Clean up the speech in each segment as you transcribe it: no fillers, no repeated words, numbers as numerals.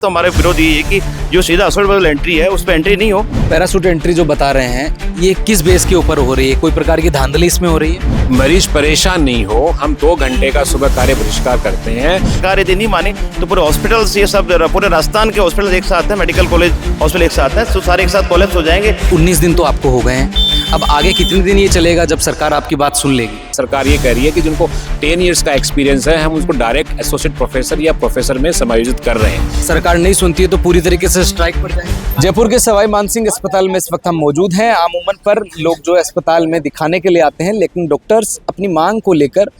तो हमारे विरोध ये है कि जो सीधा असोल्ट एंट्री है उस पर एंट्री नहीं हो। पैराशूट एंट्री जो बता रहे हैं ये किस बेस के ऊपर हो रही है? कोई प्रकार की धांधली इसमें हो रही है? मरीज परेशान नहीं हो, हम 2 घंटे का सुबह कार्य बहिष्कार करते हैं। सरकार यदि नहीं माने तो पूरे हॉस्पिटल्स ये सब पूरे राजस्थान के हॉस्पिटल एक साथ हैं, मेडिकल कॉलेज हॉस्पिटल एक साथ हैं, तो सारे एक साथ कोलैप्स हो जाएंगे। 19 दिन तो आपको हो गए हैं, अब आगे कितने दिन ये चलेगा जब सरकार आपकी बात सुन लेगी? सरकार ये कह रही है कि जिनको 10 इयर्स का एक्सपीरियंस है हम उसको डायरेक्ट एसोसिएट प्रोफेसर या प्रोफेसर में समायोजित कर रहे हैं। सरकार नहीं सुनती है तो पूरी तरीके से स्ट्राइक पर जाएंगे। जयपुर के सवाई मानसिंह अस्पताल में इस वक्त हम मौजूद हैं। अमूमन पर लोग जो अस्पताल में दिखाने के लिए आते हैं, लेकिन डॉक्टर्स अपनी मांग को लेकर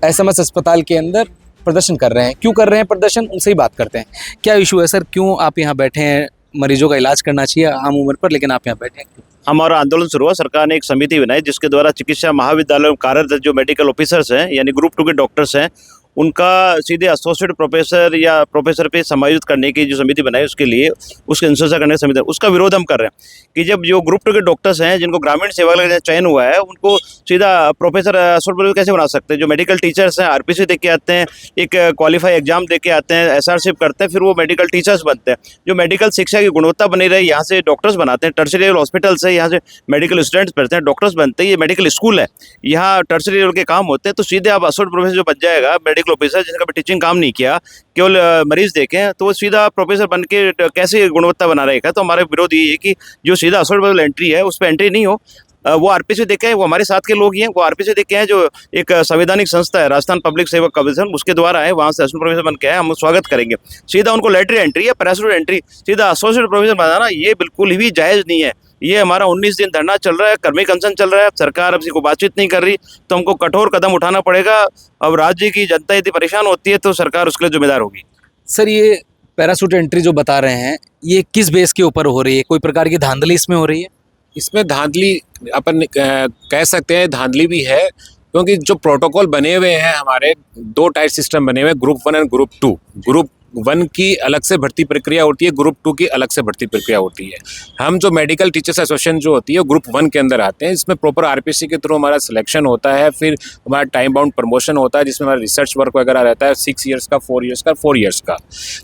एसएमएस अस्पताल के अंदर प्रदर्शन कर रहे हैं। क्यों कर रहे हैं प्रदर्शन, उनसे ही बात करते हैं। क्या इशू है सर, क्यों आप यहाँ बैठे हैं? मरीजों का इलाज करना चाहिए आम उम्र पर, लेकिन आप यहाँ बैठे हैं। हमारा आंदोलन शुरू हुआ, सरकार ने एक समिति बनाई जिसके द्वारा चिकित्सा महाविद्यालय में कार्यरत जो मेडिकल ऑफिसर्स हैं यानी ग्रुप 2 के डॉक्टर्स हैं उनका सीधे एसोसिएट प्रोफेसर या प्रोफेसर पे समायोजित करने की जो समिति बनाई उसके लिए उसके अनुशंसा करने की समिति, उसका विरोध हम कर रहे हैं कि जब जो ग्रुप 2 के डॉक्टर्स हैं जिनको ग्रामीण सेवा का चयन हुआ है उनको सीधा प्रोफेसर एसोसिएट कैसे बना सकते हैं? जो मेडिकल टीचर्स हैं आरपीसी दे के आते हैं, एक क्वालिफाई एग्जाम दे के आते हैं, एसआरशिप करते हैं, फिर वो मेडिकल टीचर्स बनते हैं। जो मेडिकल शिक्षा की गुणवत्ता बनी रहे यहाँ से डॉक्टर्स बनाते हैं। टर्शियरी लेवल हॉस्पिटल से यहाँ से मेडिकल स्टूडेंट्स पढ़ते हैं, डॉक्टर्स बनते हैं। ये मेडिकल स्कूल है, यहाँ टर्शियरी लेवल के काम होते हैं। तो सीधे आप एसोसिएट प्रोफेसर जो बन जाएगा मेडिकल ऑफिसर जिनका टीचिंग काम नहीं किया, केवल मरीज देखें, तो वो सीधा प्रोफेसर बन के कैसे गुणवत्ता बना रहेगा? तो हमारे विरोध ये है कि जो सीधा असोल्ट एंट्री है उस पर एंट्री नहीं हो। वो आरपीसी देखे हैं, वो हमारे साथ के लोग ही हैं, वो आरपीसी देखे हैं जो एक संवैधानिक संस्था है राजस्थान पब्लिक सेवा कमीशन, उसके द्वारा है, वहाँ से एसोसिएट प्रोफेसर बन के आए, हम स्वागत करेंगे। सीधा उनको लेटरी एंट्री या पैराशूट एंट्री सीधा एसोसिएट प्रोफेसर बनाना ये बिल्कुल भी जायज़ नहीं है। ये हमारा 19 दिन धरना चल रहा है, कर्मी कंसन चल रहा है, सरकार अब इसी को बातचीत नहीं कर रही, तो हमको कठोर कदम उठाना पड़ेगा। अब राज्य की जनता यदि परेशान होती है तो सरकार उसके लिए जिम्मेदार होगी। सर ये पैराशूट एंट्री जो बता रहे हैं ये किस बेस के ऊपर हो रही है? कोई प्रकार की धांधली इसमें हो रही है? इसमें धांधली अपन कह सकते हैं, धांधली भी है, क्योंकि जो प्रोटोकॉल बने हुए हैं हमारे 2 टायर सिस्टम बने हुए हैं, ग्रुप 1 और ग्रुप 2। ग्रुप 1 की अलग से भर्ती प्रक्रिया होती है, ग्रुप 2 की अलग से भर्ती प्रक्रिया होती है। हम जो मेडिकल टीचर्स एसोसिएशन जो होती है वो ग्रुप 1 के अंदर आते हैं। इसमें प्रॉपर आरपीसी के थ्रू हमारा सिलेक्शन होता है, फिर हमारा टाइम बाउंड प्रमोशन होता है जिसमें हमारा रिसर्च वर्क वगैरह रहता है 6 इयर्स का, 4 इयर्स का, 4 इयर्स का।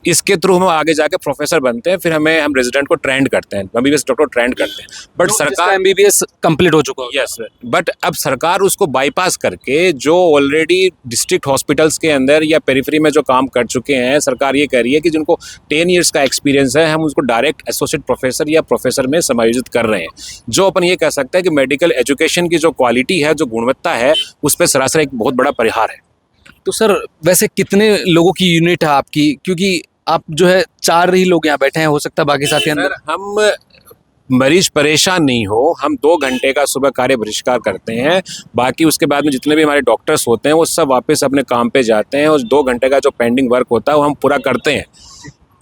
इसके थ्रू हम आगे जाके प्रोफेसर बनते हैं, फिर हम रेजिडेंट को ट्रेंड करते हैं, एमबीबीएस डॉक्टर ट्रेंड करते हैं। बट सरकार एमबीबीएस कंप्लीट हो चुका है। यस, बट अब सरकार उसको बाईपास करके जो ऑलरेडी डिस्ट्रिक्ट हॉस्पिटल्स के अंदर या पेरिफेरी में जो काम कर चुके हैं, सरकार ये कह रही है कि जिनको 10 इयर्स का एक्सपीरियंस है हम उसको डायरेक्ट एसोसिएट प्रोफेसर या प्रोफेसर में समायोजित कर रहे हैं। जो अपन ये कह सकते हैं कि मेडिकल एजुकेशन की जो क्वालिटी है, जो गुणवत्ता है, उस पर सरासर एक बहुत बड़ा परिहार है। तो सर वैसे कितने लोगों की यूनिट है आपकी? क्योंकि आप जो है 4 ही लोग यहाँ बैठे हैं, हो सकता है बाकी साथी अंदर। हम मरीज परेशान नहीं हो, हम 2 घंटे का सुबह कार्य बहिष्कार करते हैं। बाकी उसके बाद में जितने भी हमारे डॉक्टर्स होते हैं वो सब वापस अपने काम पे जाते हैं और 2 घंटे का जो पेंडिंग वर्क होता है वो हम पूरा करते हैं।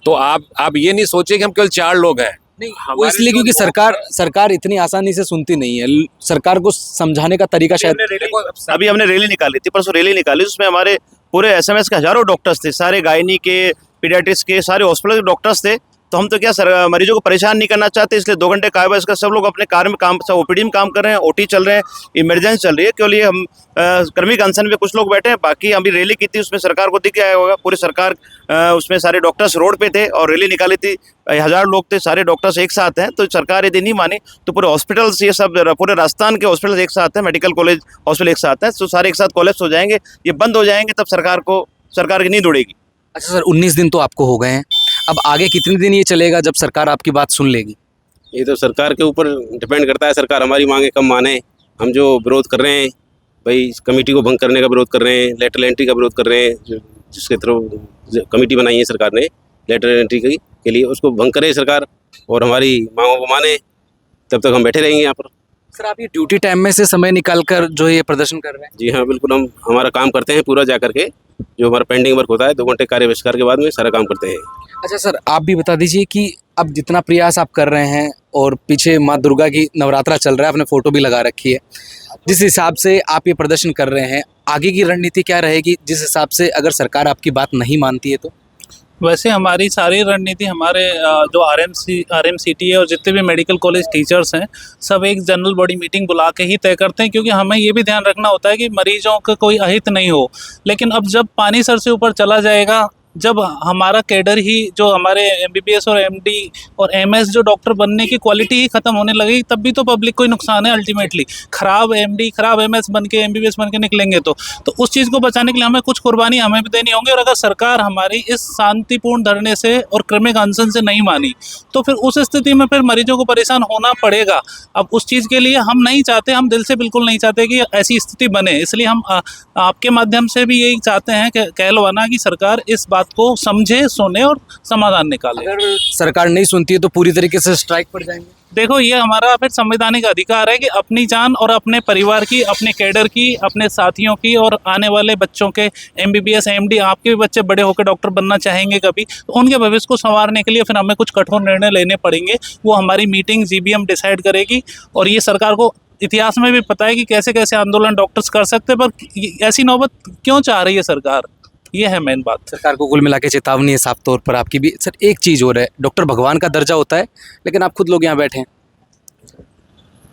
तो आप ये नहीं सोचिए कि हम केवल 4 लोग हैं। नहीं, वो इसलिए क्योंकि सरकार इतनी आसानी से सुनती नहीं है। सरकार को समझाने का तरीका शायद अभी हमने रैली निकाली थी, परसों रैली निकाली, उसमें हमारे पूरे एसएमएस के हजारों डॉक्टर्स थे, सारे गायनी के, पीडियाट्रिक्स के, सारे हॉस्पिटल के डॉक्टर्स थे। तो हम तो क्या मरीजों को परेशान नहीं करना चाहते, इसलिए 2 घंटे कार्य बहिष्कार, सब लोग अपने कार्य में काम, सब ओपीडी में काम कर रहे हैं, ओटी चल रहे हैं, इमरजेंसी चल रही है। केवल ये हम कर्मी कंसन में कुछ लोग बैठे हैं, बाकी अभी रैली की थी उसमें सरकार को दिख आया होगा, पूरी सरकार उसमें सारे डॉक्टर्स रोड पे थे और रैली निकाली थी, 1000 लोग थे, सारे डॉक्टर्स एक साथ हैं। तो सरकार यदि नहीं माने तो पूरे हॉस्पिटल्स ये सब पूरे राजस्थान के हॉस्पिटल एक साथ हैं, मेडिकल कॉलेज हॉस्पिटल एक साथ हैं, तो सारे एक साथ कोलैप्स हो जाएंगे, ये बंद हो जाएंगे, तब सरकार की नींद उड़ेगी। अच्छा सर, 19 दिन तो आपको हो गए हैं, अब आगे कितने दिन ये चलेगा जब सरकार आपकी बात सुन लेगी? ये तो सरकार के ऊपर डिपेंड करता है, सरकार हमारी मांगे कब माने। हम जो विरोध कर रहे हैं भाई, इस कमेटी को भंग करने का विरोध कर रहे हैं, लेटर एंट्री का विरोध कर रहे हैं, जिसके थ्रू कमेटी बनाई है सरकार ने लेटर एंट्री के लिए, उसको भंग करे सरकार और हमारी मांगों को माने, तब तक हम बैठे रहेंगे यहाँ पर। सर आप ये ड्यूटी टाइम में से समय निकालकर जो ये प्रदर्शन कर रहे हैं? जी हाँ, बिल्कुल, हम हमारा काम करते हैं पूरा जा करके, जो हमारा पेंडिंग वर्क होता है 2 घंटे कार्य बहिष्कार के बाद में सारा काम करते हैं। अच्छा सर, आप भी बता दीजिए कि अब जितना प्रयास आप कर रहे हैं और पीछे माँ दुर्गा की नवरात्रा चल रहा है, आपने फोटो भी लगा रखी है, जिस हिसाब से आप ये प्रदर्शन कर रहे हैं, आगे की रणनीति क्या रहेगी जिस हिसाब से अगर सरकार आपकी बात नहीं मानती है तो? वैसे हमारी सारी रणनीति हमारे जो आरएमसीटी है और जितने भी मेडिकल कॉलेज टीचर्स हैं सब एक जनरल बॉडी मीटिंग बुला के ही तय करते हैं, क्योंकि हमें ये भी ध्यान रखना होता है कि मरीजों का कोई अहित नहीं हो। लेकिन अब जब पानी सर से ऊपर चला जाएगा, जब हमारा कैडर ही, जो हमारे MBBS और MD और MS जो डॉक्टर बनने की क्वालिटी ही खत्म होने लगेगी, तब भी तो पब्लिक को ही नुकसान है अल्टीमेटली। खराब MD खराब MS बन के MBBS बन के निकलेंगे तो उस चीज़ को बचाने के लिए हमें कुछ कुर्बानी हमें भी देनी होंगी। और अगर सरकार हमारी इस शांतिपूर्ण धरने से और क्रमिक अनशन से नहीं मानी तो फिर उस स्थिति में फिर मरीजों को परेशान होना पड़ेगा। अब उस चीज़ के लिए हम नहीं चाहते, हम दिल से बिल्कुल नहीं चाहते कि ऐसी स्थिति बने। इसलिए हम आपके माध्यम से भी यही चाहते हैं कि कहलवाना की सरकार इस बात को समझे, सुने और समाधान निकाले। अगर सरकार नहीं सुनती है तो पूरी तरीके से स्ट्राइक पर जाएंगे। देखो, ये हमारा फिर संवैधानिक अधिकार है कि अपनी जान और अपने परिवार की, अपने कैडर की, अपने साथियों की और आने वाले बच्चों के MBBS MD, आपके भी बच्चे बड़े होकर डॉक्टर बनना चाहेंगे कभी, तो उनके भविष्य को संवारने के लिए फिर हमें कुछ कठोर निर्णय लेने पड़ेंगे। वो हमारी मीटिंग GBM डिसाइड करेगी। और ये सरकार को इतिहास में भी पता है कि कैसे कैसे आंदोलन डॉक्टर्स कर सकते हैं, पर ऐसी नौबत क्यों चाह रही है सरकार, ये है मेन बात। सरकार को कुल मिला के चेतावनी है साफ तौर पर आपकी भी। सर, एक चीज़ और है, डॉक्टर भगवान का दर्जा होता है, लेकिन आप खुद लोग यहाँ बैठे हैं।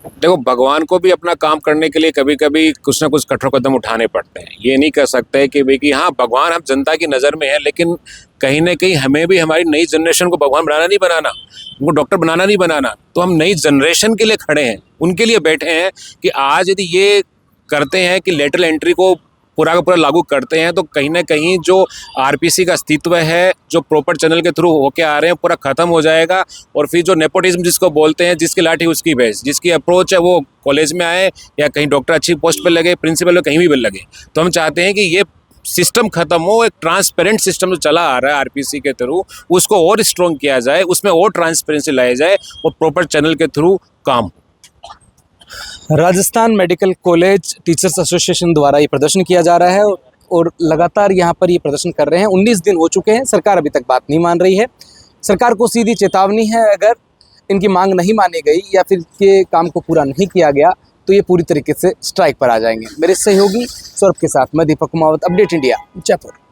देखो, भगवान को भी अपना काम करने के लिए कभी कभी कुछ ना कुछ कठोर कदम उठाने पड़ते हैं। ये नहीं कह सकते कि भाई कि हाँ भगवान हम जनता की नज़र में है, लेकिन कहीं ना कहीं हमें भी हमारी नई जनरेशन को भगवान बनाना, उनको डॉक्टर बनाना नहीं बनाना। तो हम नई जनरेशन के लिए खड़े हैं, उनके लिए बैठे हैं कि आज यदि ये करते हैं कि लेटरल एंट्री को पूरा का पूरा लागू करते हैं तो कहीं ना कहीं जो RPC का अस्तित्व है, जो प्रॉपर चैनल के थ्रू होके आ रहे हैं, पूरा ख़त्म हो जाएगा। और फिर जो नेपोटिज्म जिसको बोलते हैं, जिसकी लाठी उसकी भैंस, जिसकी अप्रोच है वो कॉलेज में आए या कहीं डॉक्टर अच्छी पोस्ट पे लगे, प्रिंसिपल पे कहीं भी लगे, तो हम चाहते हैं कि ये सिस्टम खत्म हो। एक ट्रांसपेरेंट सिस्टम जो चला आ रहा है RPC के थ्रू, उसको और स्ट्रॉन्ग किया जाए, उसमें और ट्रांसपेरेंसी लाई जाए और प्रॉपर चैनल के थ्रू काम। Rajasthan medical college teachers association द्वारा ये प्रदर्शन किया जा रहा है और लगातार यहाँ पर ये प्रदर्शन कर रहे हैं। 19 दिन हो चुके हैं, सरकार अभी तक बात नहीं मान रही है। सरकार को सीधी चेतावनी है, अगर इनकी मांग नहीं मानी गई या फिर के काम को पूरा नहीं किया गया तो ये पूरी तरीके से स्ट्राइक पर आ जाएंगे। मेरे सहयोगी सौरभ के साथ मैं दीपक कुमावत, अपडेट इंडिया, जयपुर।